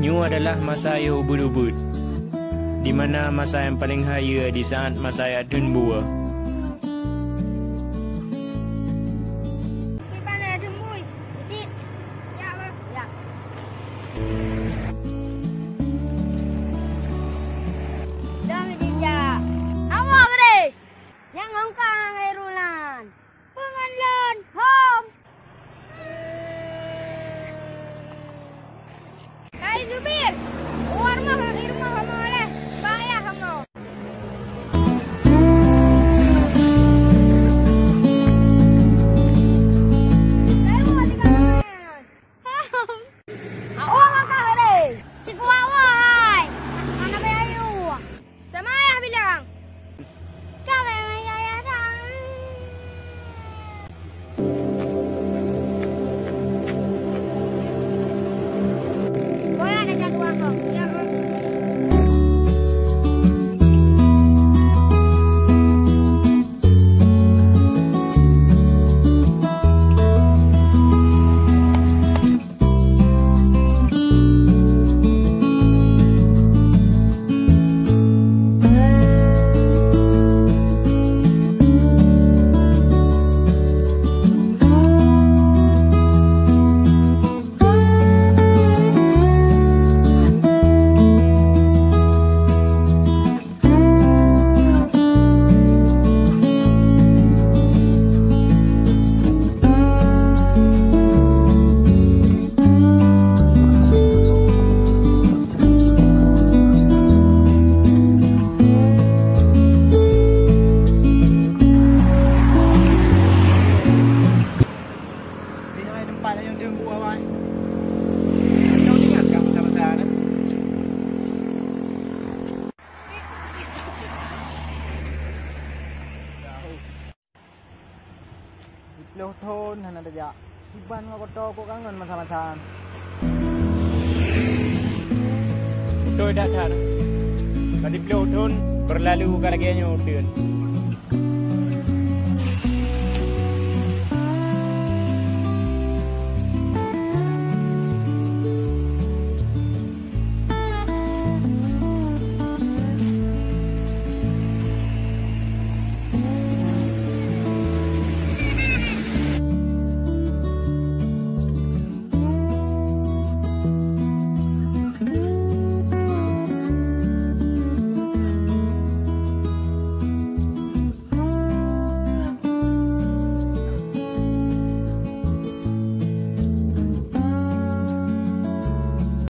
Nyu adalah masa ayah ubud-ubud, di mana masa yang paling haya di saat masa ayah dun bua. Zubir, luar mah irmah hama oleh bahaya hama. Saya mau tinggal mana? Awak kakak hari. Si kuawai. Mana bayu? Sama ayah bilang. Kau yang ayah dah. Loh thôn hay là dạ ban mà có to có kangen masa-masa. Tôi đã thà. Tadi pelotun berlalu karaganya udun.